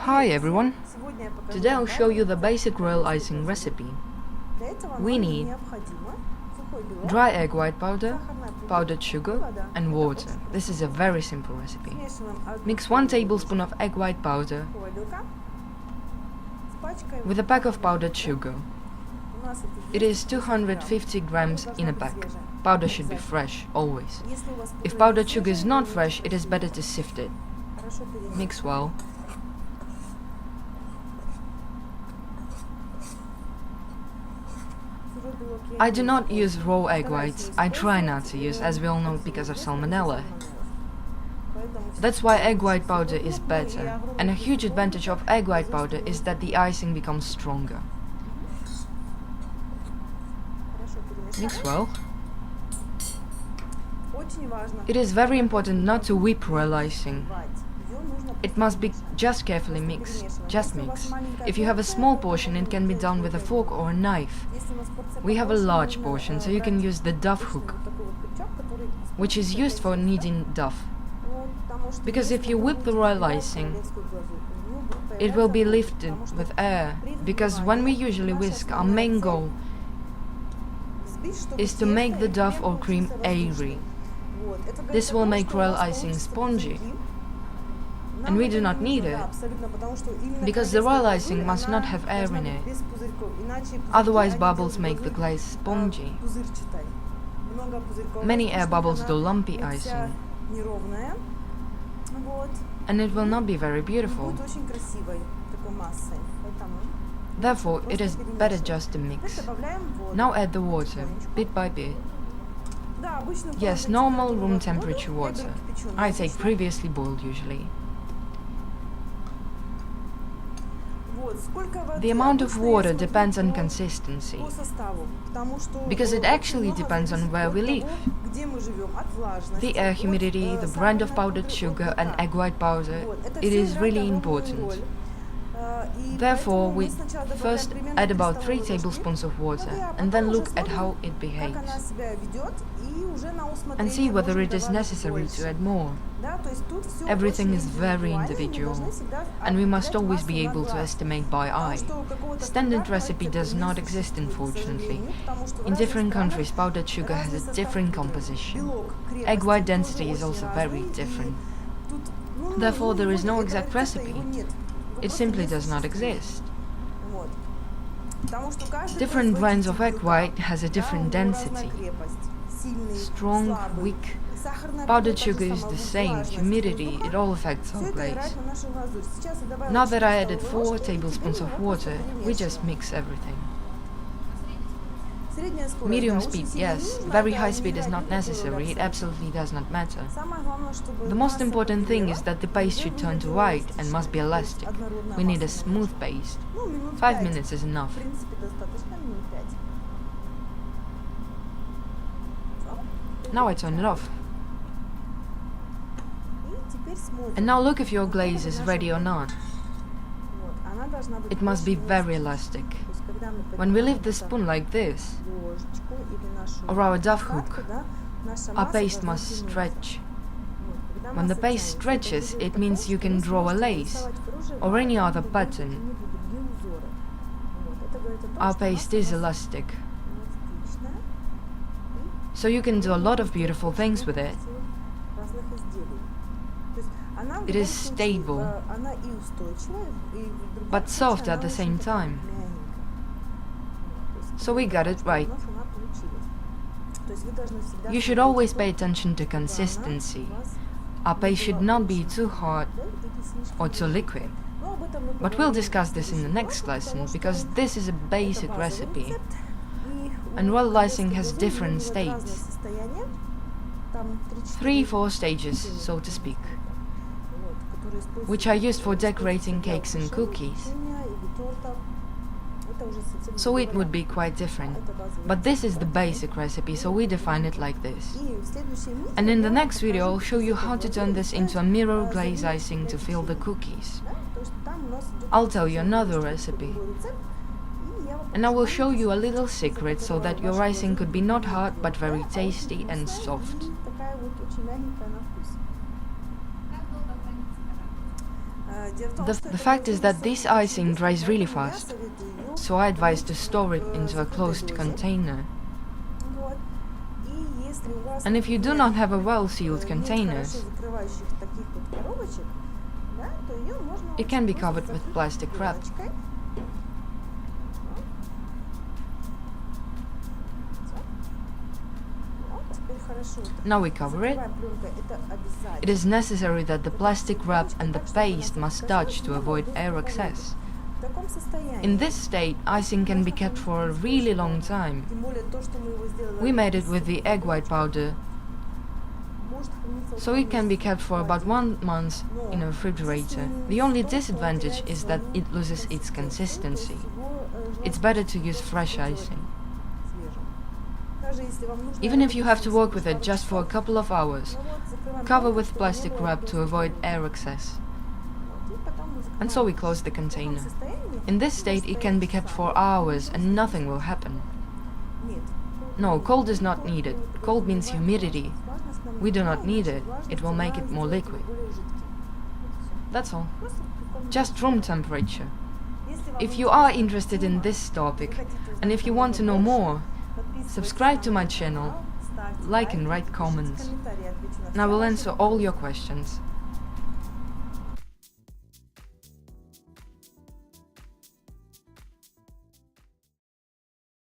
Hi everyone! Today I'll show you the basic royal icing recipe. We need dry egg white powder, powdered sugar and water. This is a very simple recipe. Mix 1 tablespoon of egg white powder with a pack of powdered sugar. It is 250 grams in a pack. Powder should be fresh, always. If powdered sugar is not fresh, it is better to sift it. Mix well. I do not use raw egg whites. I try not to use, as we all know, because of salmonella. That's why egg white powder is better. And a huge advantage of egg white powder is that the icing becomes stronger. Mix well. It is very important not to whip royal icing. It must be just carefully mixed. Just mix. If you have a small portion, it can be done with a fork or a knife. We have a large portion, so you can use the duff hook, which is used for kneading duff. Because if you whip the royal icing, it will be lifted with air, because when we usually whisk, our main goal is to make the duff or cream airy. This will make royal icing spongy. And we do not need it, because the royal icing must not have air in it. Otherwise bubbles make the glaze spongy. Many air bubbles do lumpy icing, and it will not be very beautiful. Therefore, it is better just to mix. Now add the water, bit by bit. Yes, normal room temperature water. I take previously boiled usually. The amount of water depends on consistency, because it actually depends on where we live. The air humidity, the brand of powdered sugar and egg white powder, it is really important. Therefore, we first add about 3 tablespoons of water and then look at how it behaves and see whether it is necessary to add more. Everything is very individual, and we must always be able to estimate by eye. Standard recipe does not exist, unfortunately. In different countries, powdered sugar has a different composition. Egg white density is also very different. Therefore, there is no exact recipe. It simply does not exist. Different brands of egg white has a different density. Strong, weak. Powdered sugar is the same, humidity, it all affects our glaze. Now that I added 4 tablespoons of water, we just mix everything. Medium speed, yes. Very high speed is not necessary, it absolutely does not matter. The most important thing is that the paste should turn to white and must be elastic. We need a smooth paste. 5 minutes is enough. Now I turn it off. And now look if your glaze is ready or not. It must be very elastic. When we lift the spoon like this, or our duff hook, our paste must stretch. When the paste stretches, it means you can draw a lace or any other pattern. Our paste is elastic, so you can do a lot of beautiful things with it. It is stable, but soft at the same time. So we got it right. You should always pay attention to consistency. Our paste should not be too hard or too liquid. But we'll discuss this in the next lesson, because this is a basic recipe. And royal icing has different states. 3-4 stages, so to speak, which are used for decorating cakes and cookies. So it would be quite different. But this is the basic recipe, so we define it like this. And in the next video I'll show you how to turn this into a mirror glaze icing to fill the cookies. I'll tell you another recipe. And I will show you a little secret so that your icing could be not hard but very tasty and soft. The fact is that this icing dries really fast, so I advise to store it into a closed container. And if you do not have a well-sealed containers, it can be covered with plastic wrap. Now we cover it. It is necessary that the plastic wrap and the paste must touch to avoid air access. In this state, icing can be kept for a really long time. We made it with the egg white powder, so it can be kept for about 1 month in a refrigerator. The only disadvantage is that it loses its consistency. It's better to use fresh icing. Even if you have to work with it just for a couple of hours, cover with plastic wrap to avoid air access. And so we close the container. In this state, it can be kept for hours and nothing will happen. No, cold is not needed. Cold means humidity. We do not need it. It will make it more liquid. That's all. Just room temperature. If you are interested in this topic, and if you want to know more, subscribe to my channel, like and write comments, and I will answer all your questions.